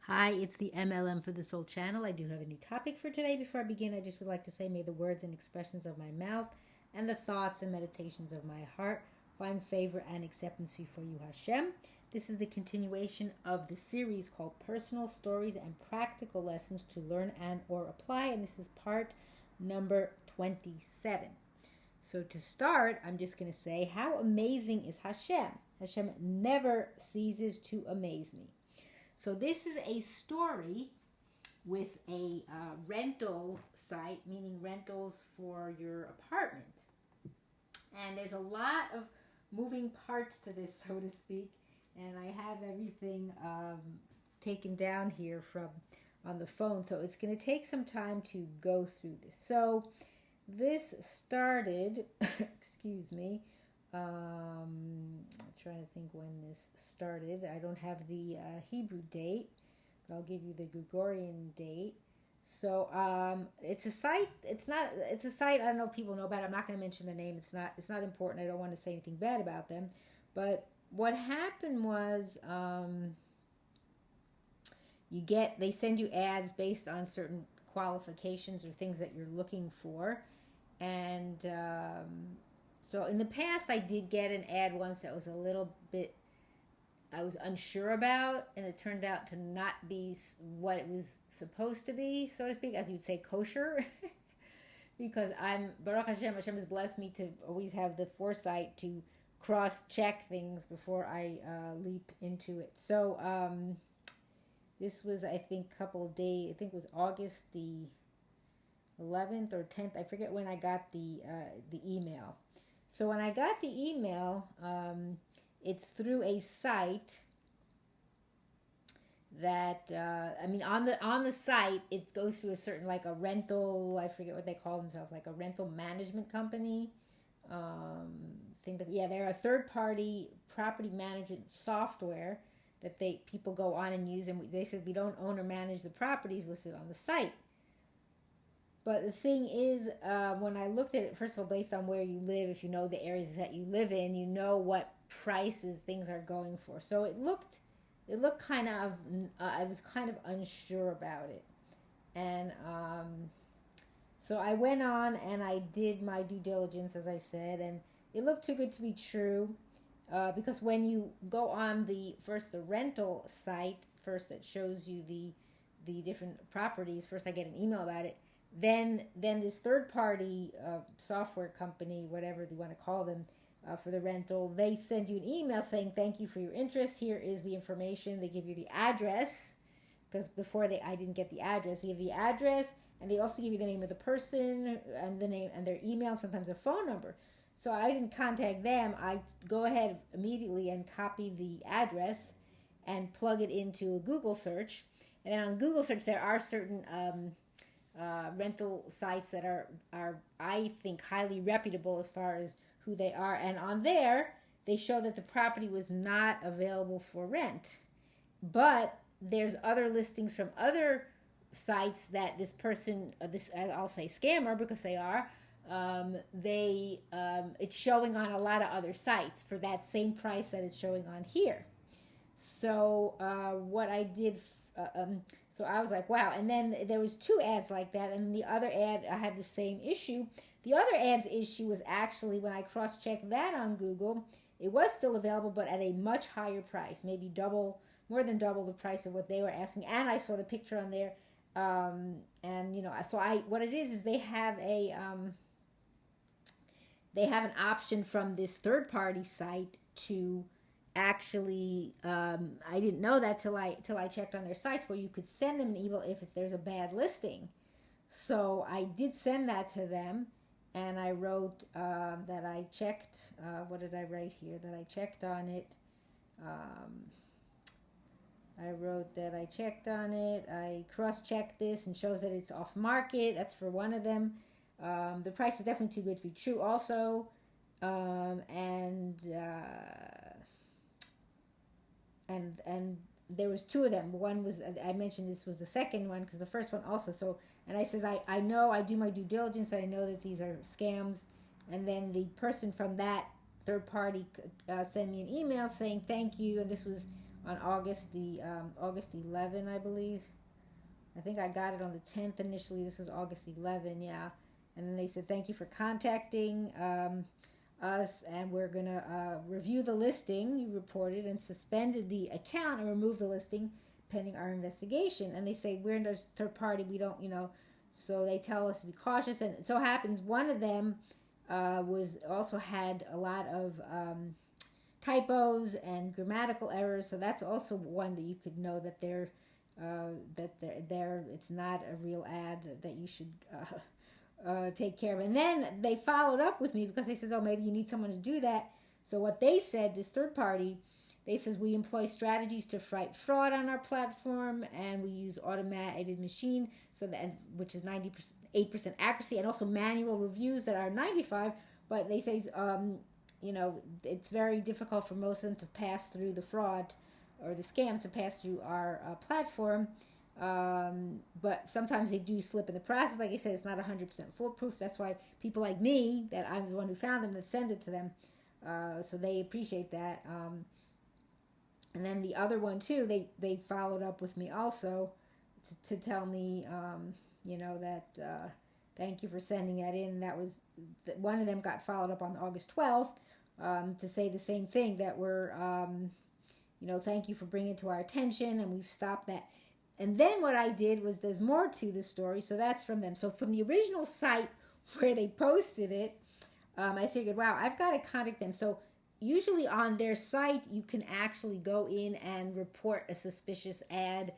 Hi, it's the MLM for the Soul channel. I do have a new topic for today. Before I begin, I just would like to say, may the words and expressions of my mouth and the thoughts and meditations of my heart find favor and acceptance before you, Hashem. This is the continuation of the series called Personal Stories and Practical Lessons to Learn and or Apply, and this is part number 27. So to start, I'm just going to say, how amazing is Hashem? Hashem never ceases to amaze me. So this is a story with a rental site, meaning rentals for your apartment. And there's a lot of moving parts to this, so to speak. And I have everything taken down here from on the phone. So it's going to take some time to go through this. So this started, excuse me, I'm trying to think when this started. I don't have the Hebrew date, but I'll give you the Gregorian date. So it's a site. It's a site. I don't know if people know about it. I'm not going to mention the name. It's not important. I don't want to say anything bad about them. But what happened was they send you ads based on certain qualifications or things that you're looking for, and so in the past, I did get an ad once that was a little bit, I was unsure about, and it turned out to not be what it was supposed to be, so to speak, as you'd say, kosher. Because Baruch Hashem has blessed me to always have the foresight to cross-check things before I leap into it. So this was, I think, a couple of days, I think it was August the 11th or 10th, I forget when I got the email. So when I got the email, it's through a site that on the site it goes through a certain, like a rental, I forget what they call themselves, like a rental management company. They're a third-party property management software that people go on and use, and they said we don't own or manage the properties listed on the site. But the thing is, when I looked at it, first of all, based on where you live, if you know the areas that you live in, you know what prices things are going for. So it looked kind of, I was kind of unsure about it. And so I went on and I did my due diligence, as I said, and it looked too good to be true. Because when you go on the rental site, first that shows you the different properties, first I get an email about it. Then this third-party software company, whatever you want to call them, for the rental, they send you an email saying, thank you for your interest. Here is the information. They give you the address, because before I didn't get the address. They give the address, and they also give you the name of the person and the name and their email, and sometimes a phone number. So I didn't contact them. I go ahead immediately and copy the address and plug it into a Google search. And then on Google search, there are certain rental sites that are I think highly reputable as far as who they are, and on there they show that the property was not available for rent, but there's other listings from other sites that this person, this I'll say scammer because they are, it's showing on a lot of other sites for that same price that it's showing on here. So what I did. So I was like, wow. And then there was two ads like that. And the other ad, I had the same issue. The other ad's issue was actually when I cross-checked that on Google, it was still available, but at a much higher price, maybe more than double the price of what they were asking. And I saw the picture on there. What it is they have an option from this third-party site to actually, I didn't know that till I checked on their sites, where you could send them an email if there's a bad listing. So I did send that to them, and I wrote that I checked. What did I write here? That I checked on it. I wrote that I checked on it. I cross-checked this and shows that it's off market. That's for one of them. The price is definitely too good to be true. Also, and there was two of them. One was, I mentioned this was the second one because the first one also. So, and I says, I know, I do my due diligence, and I know that these are scams. And then the person from that third party sent me an email saying thank you, and this was on August 11, I believe. I think I got it on the 10th initially. This was August 11, yeah. And then they said, thank you for contacting us, and we're going to review the listing you reported and suspended the account and remove the listing pending our investigation. And they say, we're in a third party, we don't, so they tell us to be cautious. And it so happens one of them also had a lot of typos and grammatical errors. So that's also one that you could know that they're it's not a real ad that you should take care of. And then they followed up with me because they said, oh, maybe you need someone to do that. So what they said, this third party, they says we employ strategies to fight fraud on our platform, and we use automated machine, so that which is 98% accuracy, and also manual reviews that are 95%. But they say it's very difficult for most of them to pass through the fraud or the scam to pass through our platform. But sometimes they do slip in the process. Like I said, it's not 100% foolproof. That's why people like me, that I'm the one who found them, that send it to them. So they appreciate that. And then the other one too, they followed up with me also to tell me, that thank you for sending that in. That was one of them got followed up on August 12th to say the same thing, that we're, thank you for bringing it to our attention, and we've stopped that. And then what I did was, there's more to the story, so that's from them. So from the original site where they posted it, I figured, wow, I've got to contact them. So usually on their site, you can actually go in and report a suspicious ad,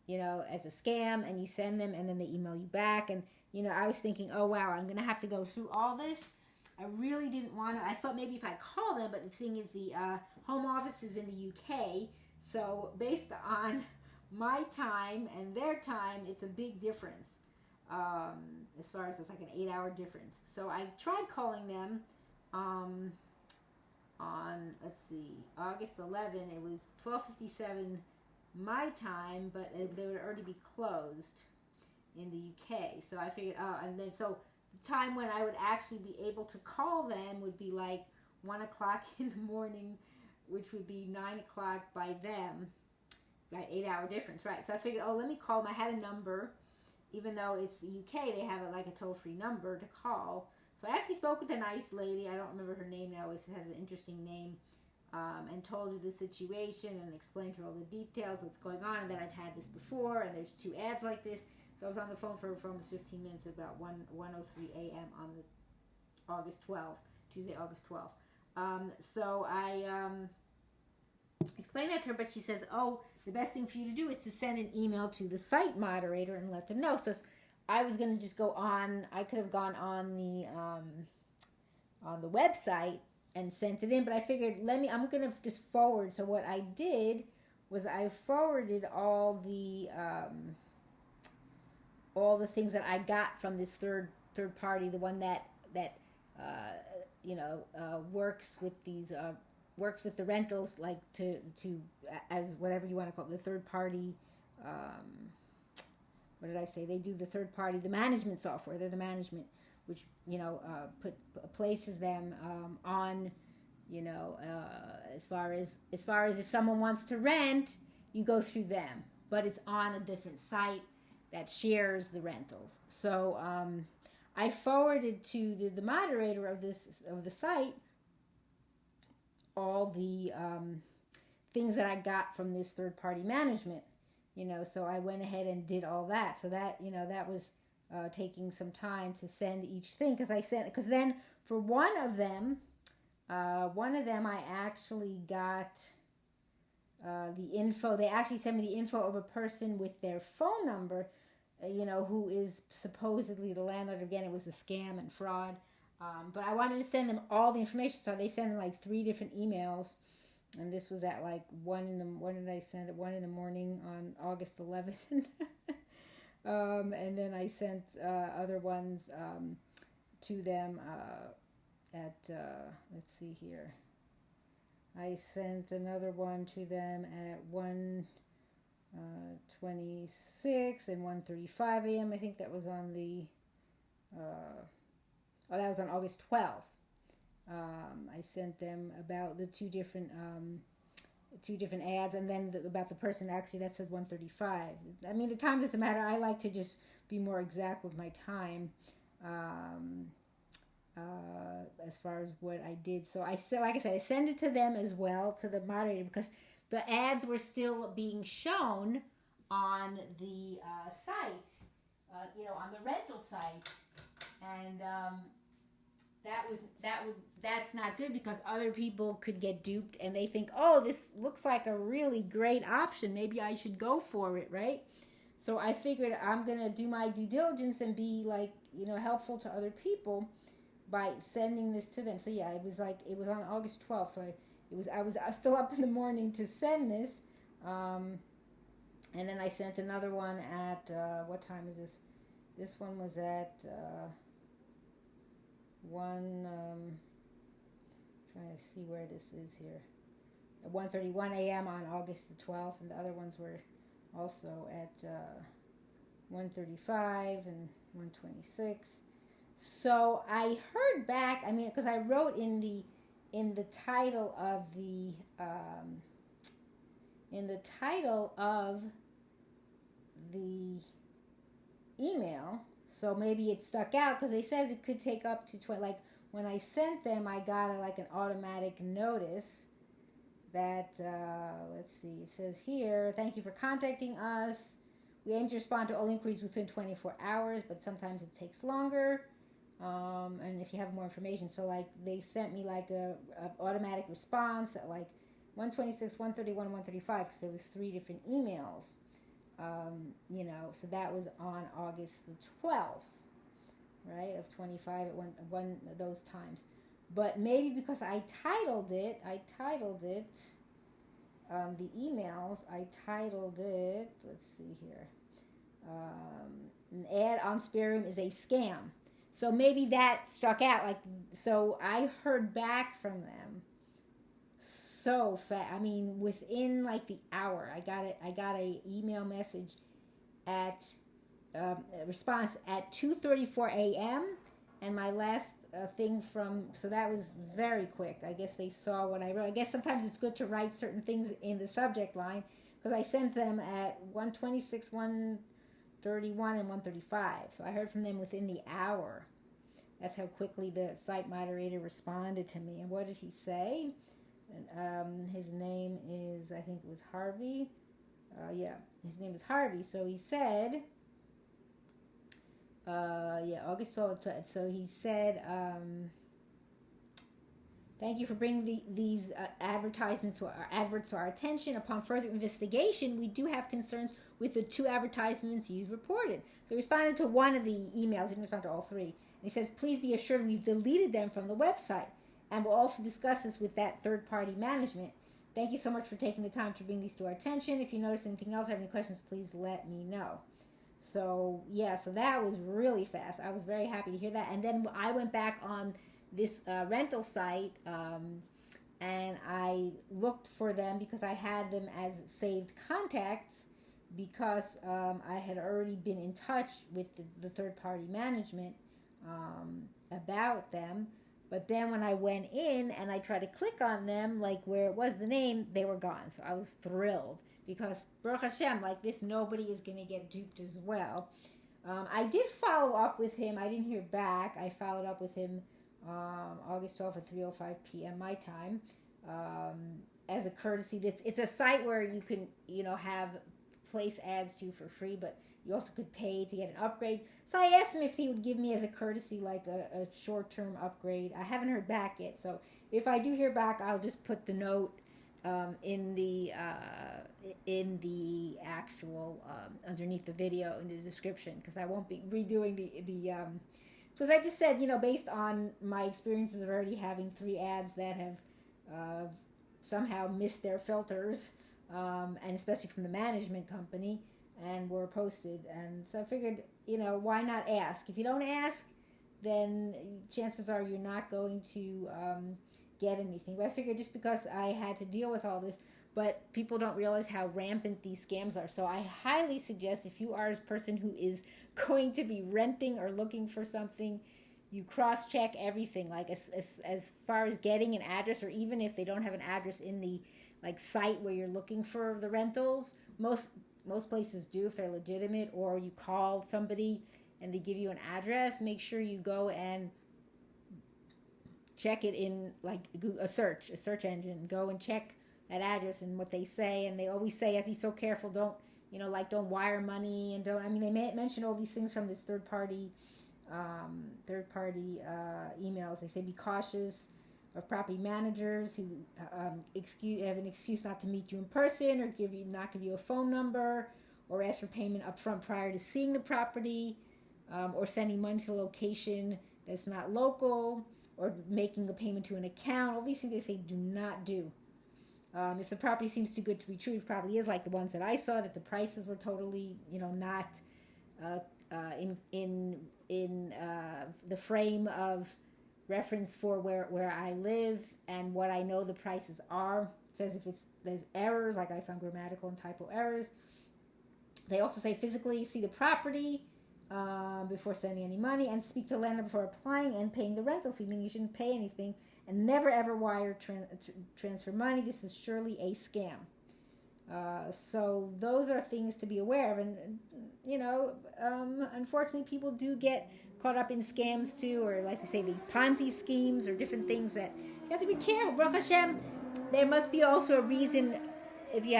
as a scam, and you send them, and then they email you back. And, I was thinking, oh, wow, I'm going to have to go through all this. I really didn't want to. I thought maybe if I call them, but the thing is, the home office is in the UK. So based on my time and their time, it's a big difference. As far as it's like an 8-hour difference. So I tried calling them on, let's see, August 11. It was 12:57 my time, but they would already be closed in the UK. So I figured, and then so the time when I would actually be able to call them would be like 1 o'clock in the morning, which would be 9 o'clock by them. Right, 8-hour difference, right? So I figured, let me call them. I had a number, even though it's the UK, they have like a toll-free number to call. So I actually spoke with a nice lady. I don't remember her name now. It has an interesting name, and told her the situation and explained to her all the details, what's going on, and that I've had this before, and there's 2 ads like this. So I was on the phone for almost 15 minutes, about 1:03 a.m. on the Tuesday, August 12th. So I explained that to her, but she says, the best thing for you to do is to send an email to the site moderator and let them know. So I was going to just go on. I could have gone on the website and sent it in, but I figured, I'm going to just forward. So what I did was I forwarded all the things that I got from this third party, the one that works with these works with the rentals, like to as whatever you want to call it, the third party. What did I say? They do the third party, the management software. They're the management, which places them on, as far as if someone wants to rent, you go through them, but it's on a different site that shares the rentals. So I forwarded to the moderator of the site all the things that I got from this third party management, so I went ahead and did all that. So that, that was taking some time to send each thing, because then for one of them I actually got the info. They actually sent me the info of a person with their phone number, who is supposedly the landlord. Again, it was a scam and fraud. But I wanted to send them all the information, so they sent them like 3 different emails, and this was at like 1 did I send it? 1 in the morning on August 11th, and then I sent other ones to them at let's see here. I sent another one to them at 1:26 and 1:35 a.m. I think that was on the. That was on August 12th. I sent them about the 2 different two different ads, and then about the person actually that says 1:35. I mean, the time doesn't matter. I like to just be more exact with my time. As far as what I did. So I said, like I said, I send it to them as well, to the moderator, because the ads were still being shown on the site, on the rental site, and that's not good, because other people could get duped and they think, oh, this looks like a really great option, maybe I should go for it, right? So I figured I'm gonna do my due diligence and be helpful to other people by sending this to them. So yeah, it was on August 12th. So I was still up in the morning to send this, and then I sent another one at what time is this? This one was at 1. Trying to see where this is here. 1:31 a.m. on August the 12th, and the other ones were also at 1:35 and 1:26. So I heard back. I mean, because I wrote in the title of the email. So maybe it stuck out, because they says it could take up to 20. Like when I sent them, I got an automatic notice that let's see. It says here, thank you for contacting us. We aim to respond to all inquiries within 24 hours, but sometimes it takes longer. And if you have more information, so they sent me a automatic response at 1:26, 1:31, 1:35, because there was 3 different emails. So that was on August the 12th, right, of 25 at one of those times. But maybe because I titled it, the emails, let's see here, an ad on SERIES-M is a scam. So maybe that struck out. So I heard back from them so fast. I mean, within the hour, I got a email message at a response at 2:34 a.m. and my last thing so that was very quick. I guess they saw what I wrote. I guess sometimes it's good to write certain things in the subject line, because I sent them at 1:26, 1:31, and 1:35. So I heard from them within the hour. That's how quickly the site moderator responded to me. And what did he say? His name is, I think it was Harvey. His name is Harvey. So he said, August 12th. So he said, thank you for bringing these advertisements adverts to our attention. Upon further investigation, we do have concerns with the 2 advertisements you've reported. So he responded to one of the emails. He didn't respond to all 3. And he says, please be assured we've deleted them from the website, and we'll also discuss this with that third-party management. Thank you so much for taking the time to bring these to our attention. If you notice anything else or have any questions, please let me know. So, so that was really fast. I was very happy to hear that. And then I went back on this rental site, and I looked for them, because I had them as saved contacts, because I had already been in touch with the third-party management about them. But then when I went in and I tried to click on them, where it was the name, they were gone. So I was thrilled, because Baruch Hashem, this, nobody is going to get duped as well. I did follow up with him. I didn't hear back. I followed up with him August 12th at 3:05 p.m. my time, as a courtesy. It's a site where you can, have place ads to for free, but you also could pay to get an upgrade. So I asked him if he would give me as a courtesy a short-term upgrade. I haven't heard back yet, so if I do hear back, I'll just put the note in the actual underneath the video in the description, because I won't be redoing the because I just said, based on my experiences of already having 3 ads that have somehow missed their filters, and especially from the management company, and were posted. And so I figured, why not ask? If you don't ask, then chances are you're not going to get anything. But I figured, just because I had to deal with all this, but people don't realize how rampant these scams are. So I highly suggest, if you are a person who is going to be renting or looking for something, you cross-check everything, as far as getting an address, or even if they don't have an address in the like site where you're looking for the rentals. Most places do if they're legitimate, or you call somebody and they give you an address. Make sure you go and check it in like a search engine. Go and check that address and what they say. And they always say, be so careful. Don't don't wire money, and don't. I mean, they mention all these things from this third party emails. They say be cautious of property managers who have an excuse not to meet you in person, or not give you a phone number, or ask for payment upfront prior to seeing the property, or sending money to a location that's not local, or making a payment to an account. All these things they say do not do. If the property seems too good to be true, it probably is like the ones that I saw, that the prices were totally, not in the frame of reference for where I live and what I know the prices are. It says if there's errors, like I found grammatical and typo errors. They also say physically see the property before sending any money, and speak to the landlord before applying and paying the rental fee, meaning you shouldn't pay anything, and never ever wire transfer money. This is surely a scam. So those are things to be aware of, and unfortunately people do get caught up in scams too, or like they say, these Ponzi schemes or different things that you have to be careful. Baruch Hashem, there must be also a reason if you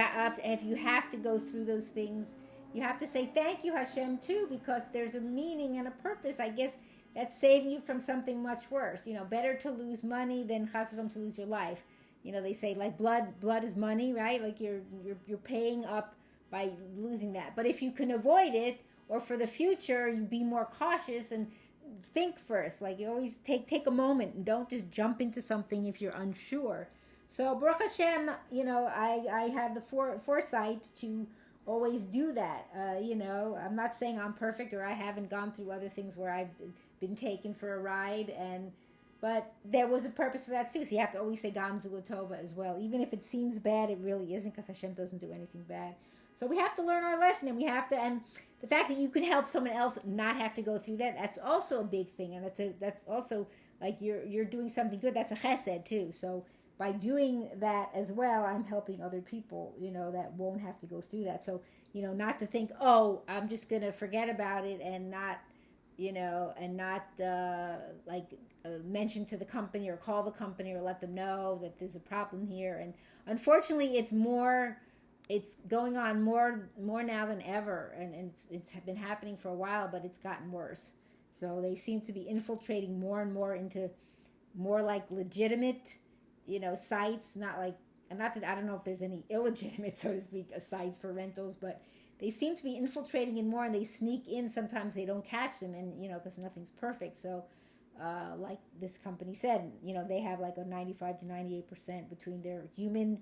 have to go through those things. You have to say thank you, Hashem, too, because there's a meaning and a purpose. I guess that's saving you from something much worse. Better to lose money than chas v'shalom to lose your life. They say like blood is money, right? Like you're paying up by losing that. But if you can avoid it, or for the future, you be more cautious and think first. Like you always take a moment and don't just jump into something if you're unsure. So Baruch Hashem, I had the foresight to always do that. I'm not saying I'm perfect, or I haven't gone through other things where I've been taken for a ride, but there was a purpose for that too. So you have to always say Gam Zulatova as well. Even if it seems bad, it really isn't, because Hashem doesn't do anything bad. So we have to learn our lesson, and and the fact that you can help someone else not have to go through that, that's also a big thing. And that's also like you're doing something good. That's a chesed too. So by doing that as well, I'm helping other people, that won't have to go through that. So, not to think, I'm just going to forget about it and not, mention to the company or call the company or let them know that there's a problem here. And unfortunately, it's going on more now than ever. And it's been happening for a while, but it's gotten worse. So they seem to be infiltrating more and more into more like legitimate sites, not that I don't know if there's any illegitimate, so to speak, sites for rentals, but they seem to be infiltrating in more, and they sneak in. Sometimes they don't catch them, and because nothing's perfect. So like this company said, they have like a 95 to 98% between their human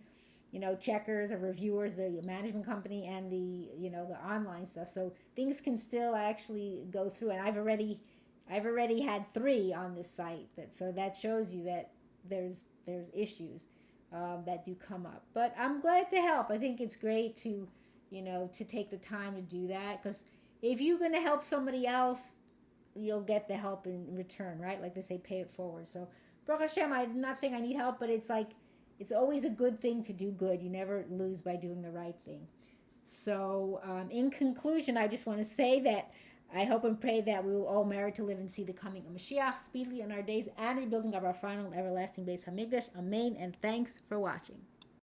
checkers or reviewers, the management company, and the the online stuff. So things can still actually go through, and I've already had 3 on this site. So that shows you that there's issues that do come up. But I'm glad to help. I think it's great to to take the time to do that, because if you're going to help somebody else, you'll get the help in return, right? Like they say, pay it forward. So Baruch Hashem, I'm not saying I need help, but it's like it's always a good thing to do good. You never lose by doing the right thing. So in conclusion, I just want to say that I hope and pray that we will all merit to live and see the coming of Mashiach speedily in our days, and the building of our final and everlasting Beis Hamikdash. Amen, and thanks for watching.